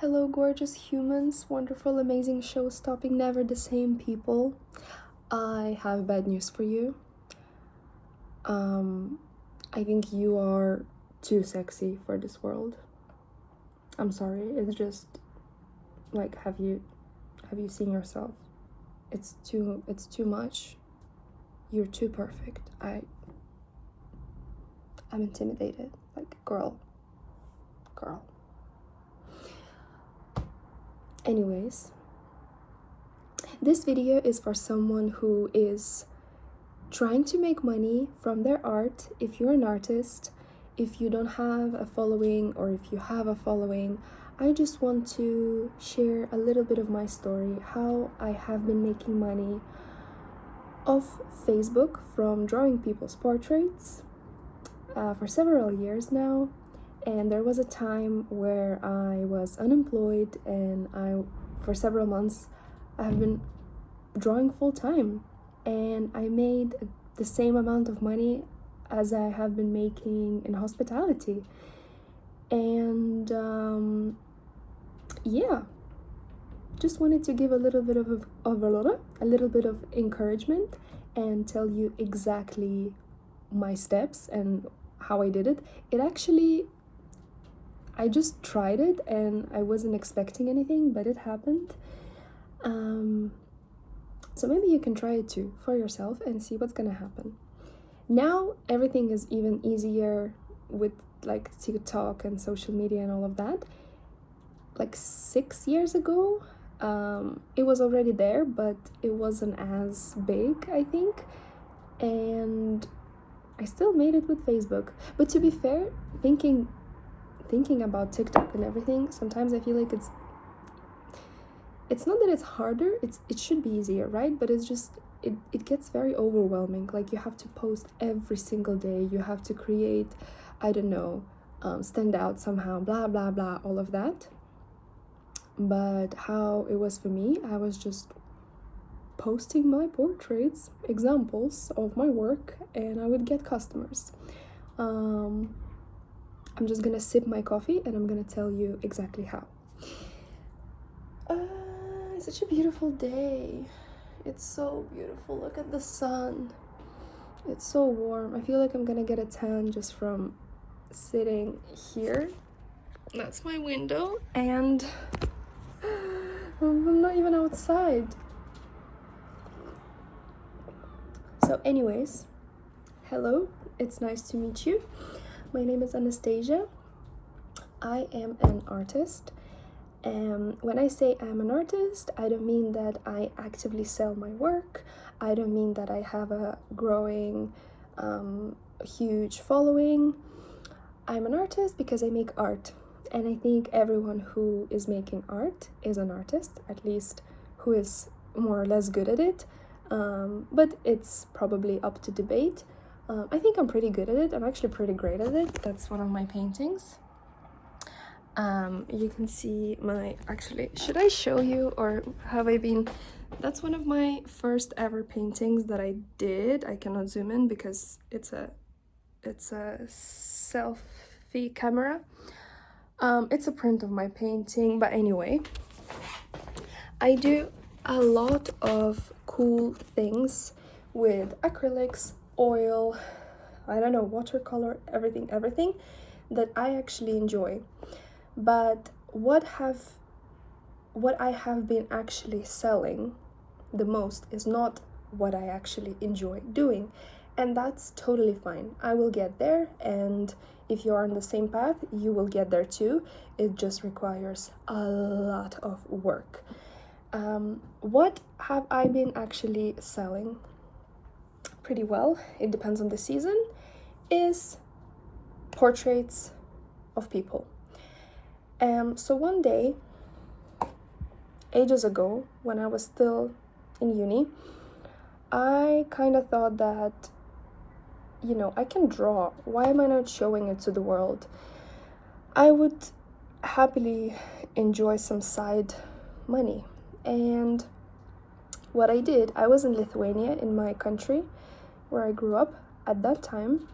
Hello, gorgeous humans, wonderful, amazing show stopping, never the same people. I have bad news for you. I think you are too sexy for this world. I'm sorry, it's just like have you seen yourself? It's too much. You're too perfect. I'm intimidated. Like, girl. Anyways, this video is for someone who is trying to make money from their art. If you're an artist, if you don't have a following, or if you have a following, I just want to share a little bit of my story, how I have been making money off Facebook from drawing people's portraits for several years now. And there was a time where I was unemployed, and for several months I have been drawing full-time, and I made the same amount of money as I have been making in hospitality. And yeah, just wanted to give a little bit of encouragement and tell you exactly my steps and how I did it. I just tried it and I wasn't expecting anything, but it happened. So maybe you can try it too for yourself and see what's gonna happen. Now everything is even easier with like TikTok and social media and all of that. Like 6 years ago, it was already there, but it wasn't as big, I think. And I still made it with Facebook. But to be fair, thinking about TikTok and everything, sometimes I feel like it's not that it's harder, it should be easier, right? But it's just it gets very overwhelming. Like, you have to post every single day, you have to create, I don't know, stand out somehow, blah blah blah, all of that. But how it was for me, I was just posting my portraits, examples of my work, and I would get customers. I'm just gonna sip my coffee and I'm gonna tell you exactly how. It's such a beautiful day. It's so beautiful. Look at the sun. It's so warm. I feel like I'm gonna get a tan just from sitting here. That's my window, and I'm not even outside. So anyways, hello, it's nice to meet you. My name is Anastasia. I am an artist. When I say I'm an artist, I don't mean that I actively sell my work. I don't mean that I have a growing, huge following. I'm an artist because I make art. And I think everyone who is making art is an artist, at least who is more or less good at it. But it's probably up to debate. I think I'm pretty good at it. I'm actually pretty great at it. That's one of my paintings. You can see actually, should I show you, or have I been? That's one of my first ever paintings that I did. I cannot zoom in because it's a selfie camera. It's a print of my painting, but anyway, I do a lot of cool things with acrylics, oil, I don't know, watercolor, everything that I actually enjoy. But what I have been actually selling the most is not what I actually enjoy doing, and that's totally fine. I will get there, and if you're on the same path, you will get there too. It just requires a lot of work. What have I been actually selling pretty well, it depends on the season, is portraits of people. So one day, ages ago, when I was still in uni, I kind of thought that, I can draw. Why am I not showing it to the world? I would happily enjoy some side money. And what I did, I was in Lithuania, in my country, where I grew up at that time.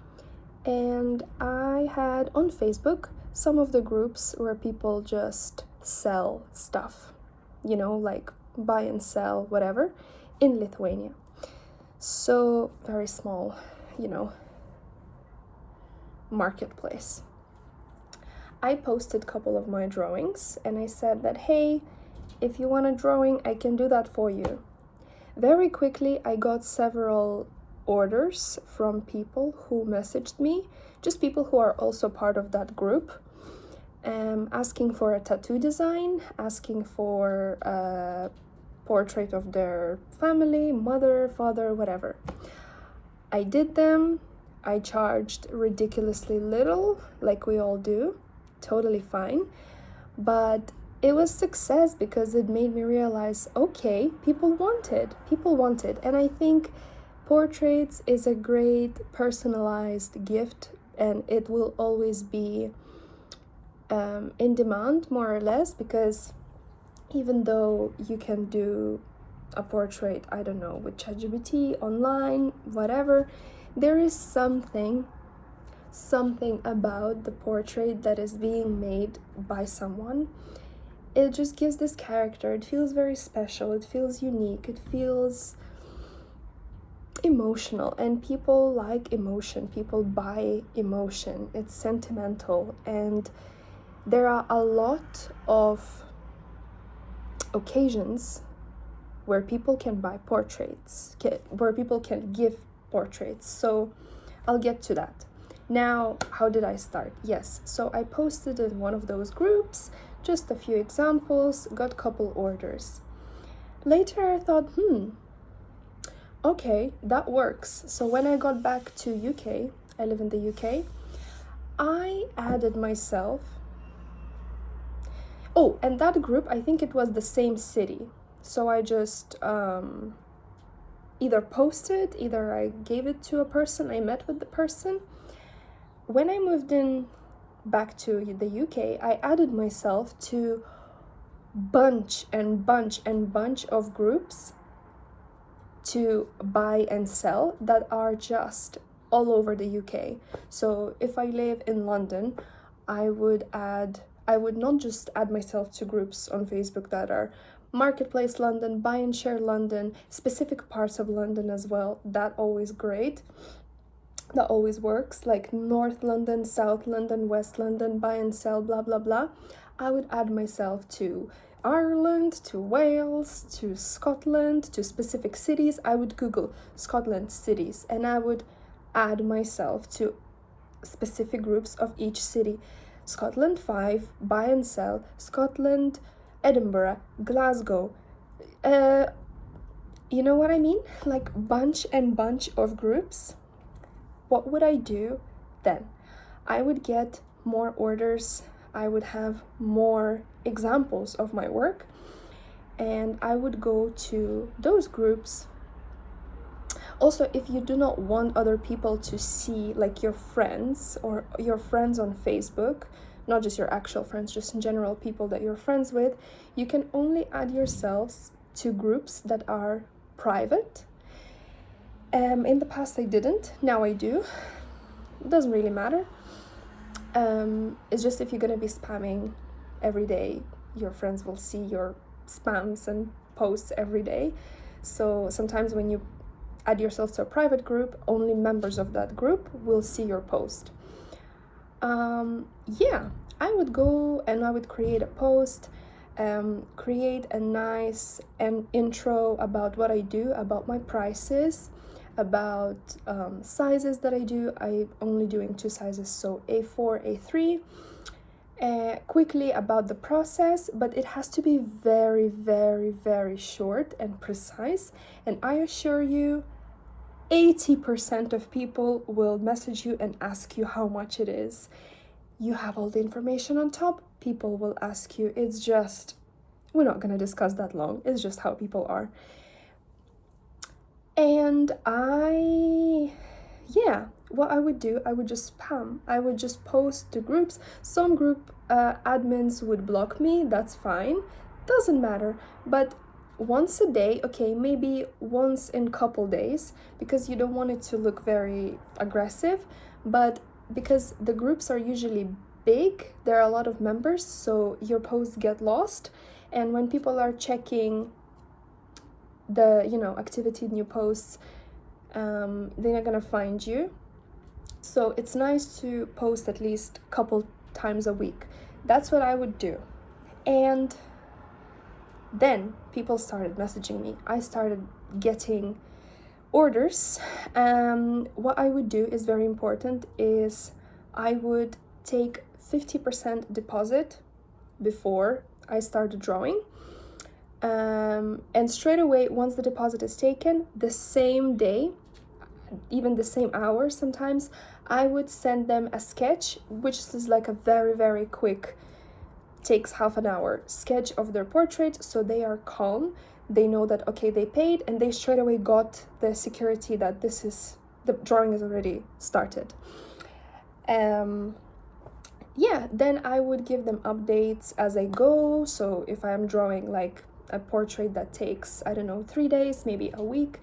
And I had on Facebook some of the groups where people just sell stuff, like buy and sell, whatever, in Lithuania. So very small, marketplace. I posted a couple of my drawings and I said that, hey, if you want a drawing, I can do that for you. Very quickly, I got several orders from people who messaged me, just people who are also part of that group, asking for a tattoo design, asking for a portrait of their family, mother, father, whatever. I did them. I charged ridiculously little, like we all do, totally fine, but it was success because it made me realize, okay, people want it, and I think portraits is a great personalized gift, and it will always be in demand, more or less, because even though you can do a portrait, I don't know, with ChatGPT, online, whatever, there is something about the portrait that is being made by someone. It just gives this character, it feels very special, it feels unique, it feels emotional, and people like emotion, people buy emotion, it's sentimental, and there are a lot of occasions where people can buy portraits, where people can give portraits, so I'll get to that. Now, how did I start? Yes, so I posted in one of those groups, just a few examples, got a couple orders. Later I thought, okay, that works. So when I got back to UK, I live in the UK, I added myself. Oh, and that group, I think it was the same city. So I just either posted, either I gave it to a person, I met with the person. When I moved in back to the UK, I added myself to bunch of groups to buy and sell that are just all over the UK. So if I live in London, I would not just add myself to groups on Facebook that are Marketplace London, Buy and Share London, specific parts of London as well. That always great. That always works, like North London, South London, West London, buy and sell, blah, blah, blah. I would add myself to Ireland, to Wales, to Scotland, to specific cities. I would Google Scotland cities and I would add myself to specific groups of each city. Scotland 5, buy and sell, Scotland, Edinburgh, Glasgow. You know what I mean? Like bunch of groups. What would I do then? I would get more orders, I would have more examples of my work, and I would go to those groups. Also, if you do not want other people to see, like your friends or your friends on Facebook, not just your actual friends, just in general people that you're friends with, you can only add yourselves to groups that are private. In the past I didn't, now I do. It doesn't really matter. It's just if you're gonna be spamming every day, your friends will see your spams and posts every day. So sometimes when you add yourself to a private group, only members of that group will see your post. Yeah, I would go and I would create a post, create a nice intro about what I do, about my prices, about sizes that I do. I'm only doing 2 sizes, so A4, A3. Quickly about the process, but it has to be very, very, very short and precise. And I assure you, 80% of people will message you and ask you how much it is. You have all the information on top, people will ask you. It's just, we're not going to discuss that long. It's just how people are. And what I would do, I would just spam. I would just post to groups. Some group admins would block me, that's fine, doesn't matter. But once a day, okay, maybe once in couple days, because you don't want it to look very aggressive, but because the groups are usually big, there are a lot of members, so your posts get lost, and when people are checking the activity in your posts, they're not gonna find you. So it's nice to post at least a couple times a week. That's what I would do. And then people started messaging me. I started getting orders. What I would do is very important, is I would take 50% deposit before I started drawing. And straight away, once the deposit is taken, the same day, even the same hour sometimes, I would send them a sketch, which is like a very, very quick, takes half an hour sketch of their portrait, so they are calm. They know that, okay, they paid, and they straight away got the security that the drawing is already started. Yeah, then I would give them updates as I go. So if I'm drawing like a portrait that takes, I don't know, 3 days, maybe a week,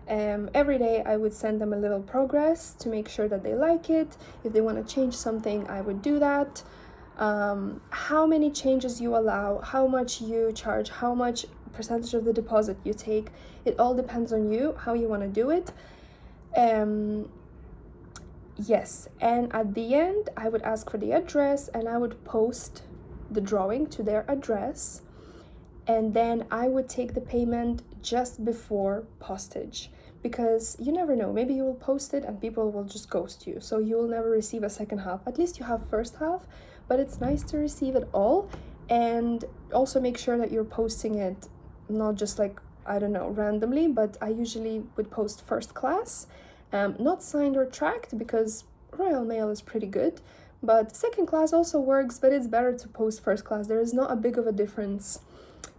every day I would send them a little progress to make sure that they like it. If they want to change something, I would do that. How many changes you allow, how much you charge, how much percentage of the deposit you take, it all depends on you, how you want to do it. Yes, and at the end I would ask for the address, and I would post the drawing to their address, and then I would take the payment just before postage, because you never know, maybe you will post it and people will just ghost you, so you will never receive a second half. At least you have first half, but it's nice to receive it all. And also make sure that you're posting it not just like, I don't know, randomly, but I usually would post first class, not signed or tracked, because Royal Mail is pretty good, but second class also works, but it's better to post first class. There is not a big of a difference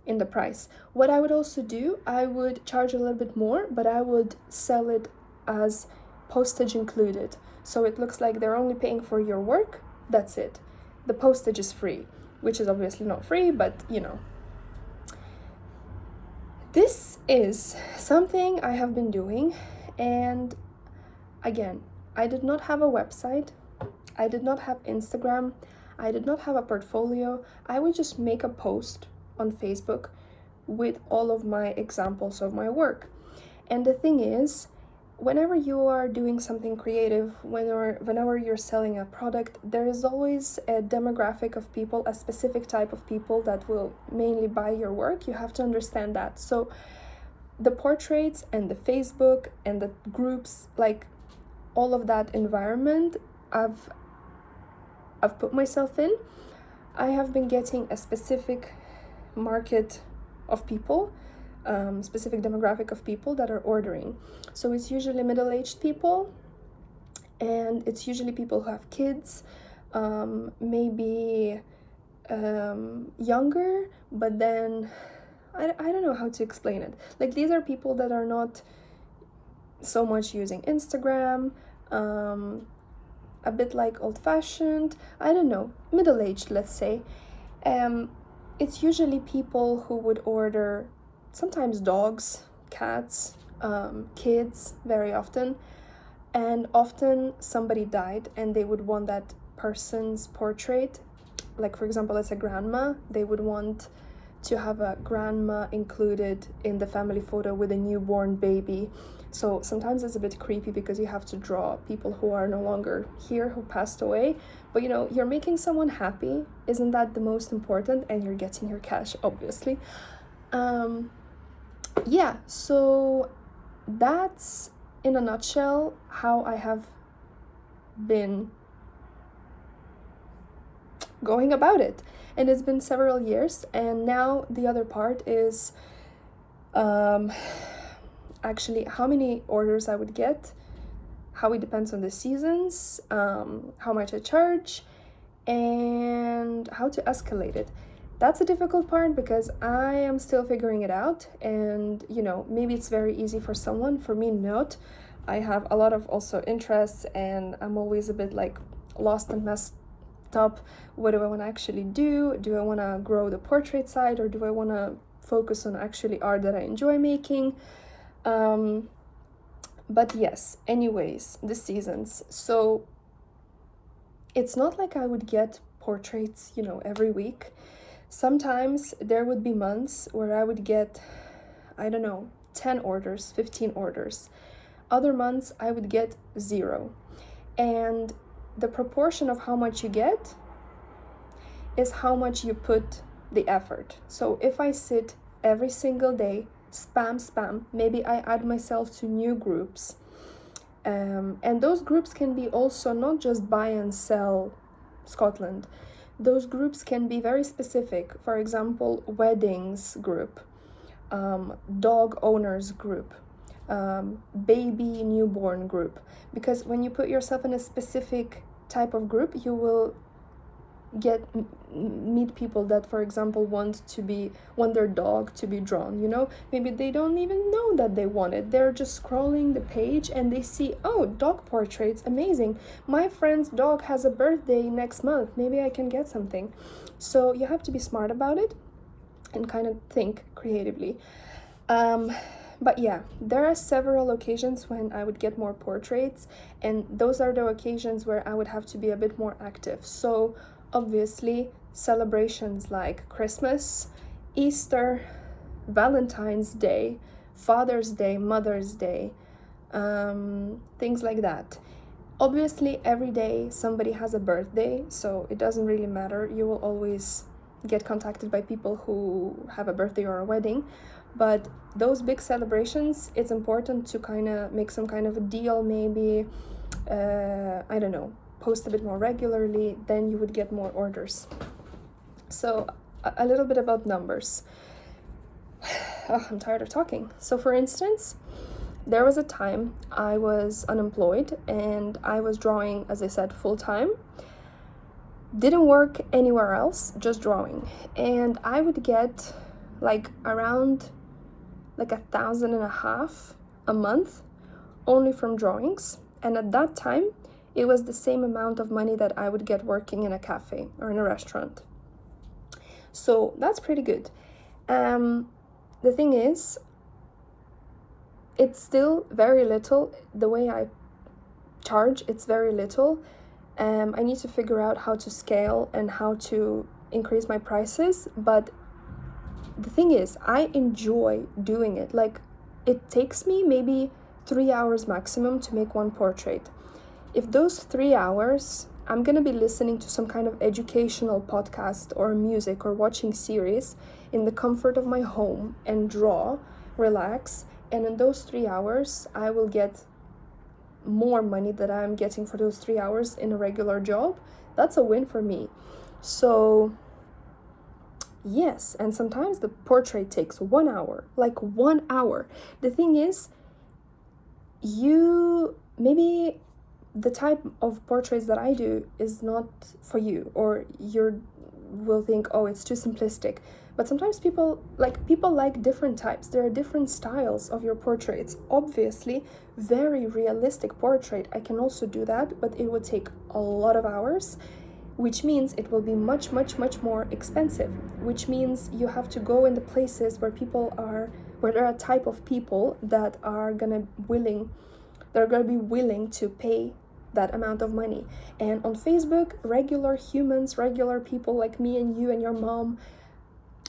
in the price. What I would also do, I would charge a little bit more, but I would sell it as postage included, so it looks like they're only paying for your work, that's it. The postage is free, which is obviously not free, but this is something I have been doing. And again, I did not have a website, I did not have Instagram, I did not have a portfolio. I would just make a post on Facebook with all of my examples of my work. And the thing is, whenever you are doing something creative, whenever you're selling a product, there is always a demographic of people, a specific type of people that will mainly buy your work. You have to understand that. So the portraits and the Facebook and the groups, like all of that environment, I've put myself in. I have been getting a specific market of people, specific demographic of people that are ordering. So it's usually middle-aged people, and it's usually people who have kids, maybe younger, but then I don't know how to explain it. Like, these are people that are not so much using Instagram, a bit like old-fashioned, I don't know, middle-aged, let's say. It's usually people who would order sometimes dogs, cats, kids, very often. And often somebody died and they would want that person's portrait. Like, for example, it's a grandma, they would want to have a grandma included in the family photo with a newborn baby. So sometimes it's a bit creepy because you have to draw people who are no longer here, who passed away. But you're making someone happy. Isn't that the most important? And you're getting your cash, obviously. Yeah, so that's in a nutshell how I have been going about it. And it's been several years, and now the other part is actually how many orders I would get, how it depends on the seasons, how much I charge, and how to escalate it. That's a difficult part because I am still figuring it out, and maybe it's very easy for someone, for me not. I have a lot of also interests, and I'm always a bit like lost and messed up. What do I want to actually do? Do I want to grow the portrait side, or do I want to focus on actually art that I enjoy making? But yes, anyways, the seasons. So it's not like I would get portraits, every week. Sometimes there would be months where I would get, I don't know, 10 orders, 15 orders. Other months I would get 0. And the proportion of how much you get is how much you put the effort. So if I sit every single day, spam, maybe I add myself to new groups. And those groups can be also not just buy and sell Scotland. Those groups can be very specific. For example, weddings group, dog owners group, baby newborn group. Because when you put yourself in a specific type of group, you will meet people that, for example, want their dog to be drawn. Maybe they don't even know that they want it. They're just scrolling the page and they see, oh, dog portraits, amazing, my friend's dog has a birthday next month, maybe I can get something. So you have to be smart about it and kind of think creatively. But yeah, there are several occasions when I would get more portraits, and those are the occasions where I would have to be a bit more active. So obviously, celebrations like Christmas, Easter, Valentine's Day, Father's Day, Mother's Day, things like that. Obviously, every day somebody has a birthday, so it doesn't really matter. You will always get contacted by people who have a birthday or a wedding. But those big celebrations, it's important to kind of make some kind of a deal, maybe, I don't know, post a bit more regularly, then you would get more orders. So a little bit about numbers. Oh, I'm tired of talking. So for instance, there was a time I was unemployed and I was drawing, as I said, full-time. Didn't work anywhere else, just drawing. And I would get around 1,500 a month only from drawings. And at that time, it was the same amount of money that I would get working in a cafe or in a restaurant. So that's pretty good. The thing is, it's still very little. The way I charge, it's very little. I need to figure out how to scale and how to increase my prices. But the thing is, I enjoy doing it. It takes me maybe 3 hours maximum to make one portrait. If those 3 hours, I'm gonna be listening to some kind of educational podcast or music or watching series in the comfort of my home and draw, relax, and in those 3 hours, I will get more money that I'm getting for those 3 hours in a regular job. That's a win for me. So yes, and sometimes the portrait takes 1 hour, 1 hour. The thing is, maybe the type of portraits that I do is not for you, or you will think, oh, it's too simplistic. But sometimes people like different types. There are different styles of your portraits. Obviously, very realistic portrait, I can also do that, but it would take a lot of hours, which means it will be much, much, much more expensive, which means you have to go in the places where there are a type of people that are gonna be willing to pay that amount of money. And on Facebook, regular humans, regular people like me and you and your mom,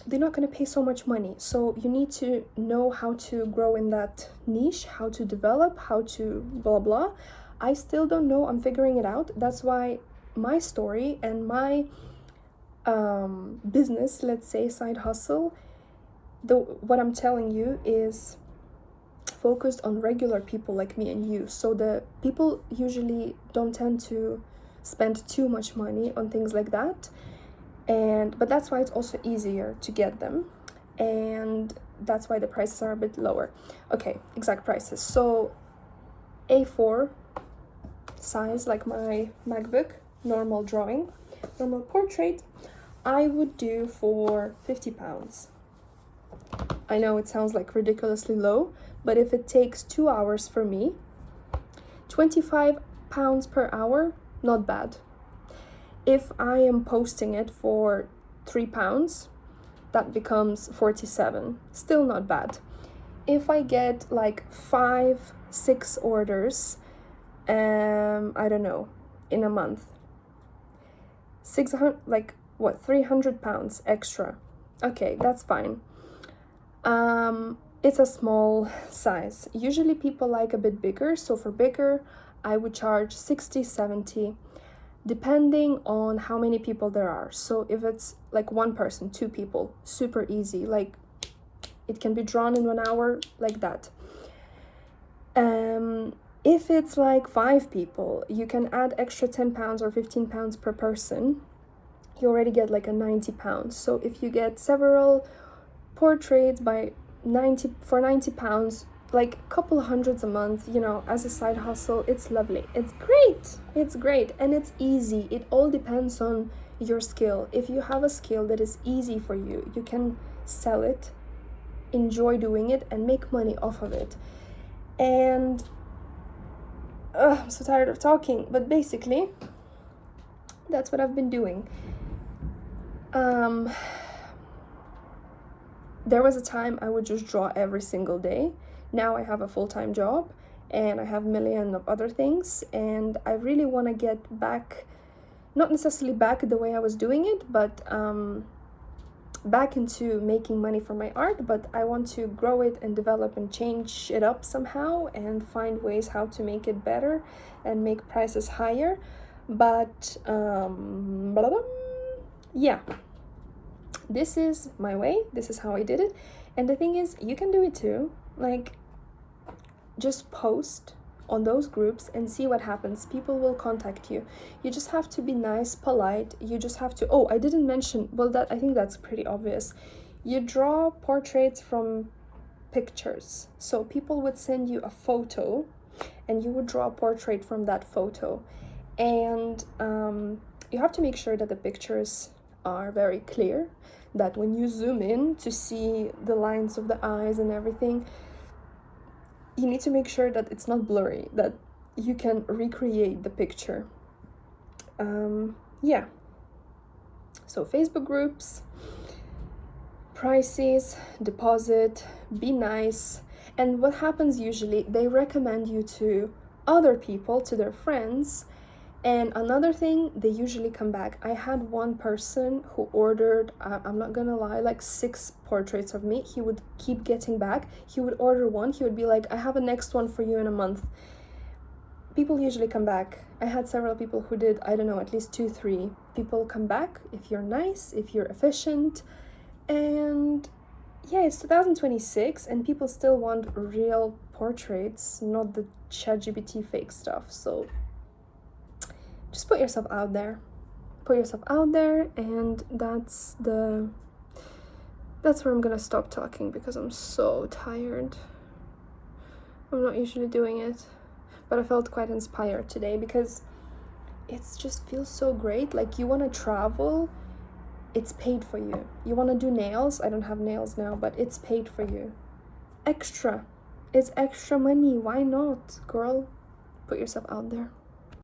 they're not going to pay so much money. So you need to know how to grow in that niche, how to develop, how to blah blah. I still don't know. I'm figuring it out. That's why my story and my business, let's say side hustle, what I'm telling you is focused on regular people like me and you. So the people usually don't tend to spend too much money on things like that. But that's why it's also easier to get them. And that's why the prices are a bit lower. Okay, exact prices. So A4 size, like my MacBook, normal drawing, normal portrait, I would do for £50. I know it sounds like ridiculously low, but if it takes 2 hours for me, £25 per hour, not bad. If I am posting it for £3, that becomes 47, still not bad. If I get 5-6 orders, I don't know, in a month, 600, like what, 300 pounds extra. Okay, that's fine. It's a small size. Usually people like a bit bigger, so for bigger I would charge 60, 70, depending on how many people there are. So if it's like one person, two people, super easy, like it can be drawn in 1 hour, like that. If it's like 5 people, you can add extra 10 pounds or 15 pounds per person. You already get like a 90 pounds. So if you get several portraits for 90 pounds, like a couple of hundreds a month, you know, as a side hustle, it's lovely. It's great, and it's easy. It all depends on your skill. If you have a skill that is easy for you, you can sell it, enjoy doing it, and make money off of it. And I'm so tired of talking, but basically that's what I've been doing. There was a time I would just draw every single day. Now I have a full-time job and I have a million of other things, and I really want to get back, not necessarily back the way I was doing it, but back into making money from my art. But I want to grow it and develop and change it up somehow and find ways how to make it better and make prices higher. But yeah, this is my way, this is how I did it. And the thing is, you can do it too. Like, just post on those groups and see what happens. People will contact you. You just have to be nice, polite. You just have to, oh, I didn't mention, well, that I think that's pretty obvious. You draw portraits from pictures. So people would send you a photo and you would draw a portrait from that photo. And you have to make sure that the pictures are very clear, that when you zoom in to see the lines of the eyes and everything, you need to make sure that it's not blurry, that you can recreate the picture. Yeah. So Facebook groups, prices, deposit, be nice. And what happens usually, they recommend you to other people, to their friends. And another thing, they usually come back. I had one person who ordered, I'm not gonna lie, like 6 portraits of me. He would keep getting back. He would order one. He would be like, I have a next one for you in a month. People usually come back. I had several people who did, I don't know, at least 2, 3. People come back if you're nice, if you're efficient. And yeah, it's 2026 and people still want real portraits, not the ChatGPT fake stuff. So just put yourself out there. And that's where I'm gonna stop talking, because I'm so tired. I'm not usually doing it, but I felt quite inspired today because it just feels so great. Like, you want to travel, it's paid for you. You want to do nails, I don't have nails now, but it's paid for you. It's extra money. Why not, girl? Put yourself out there.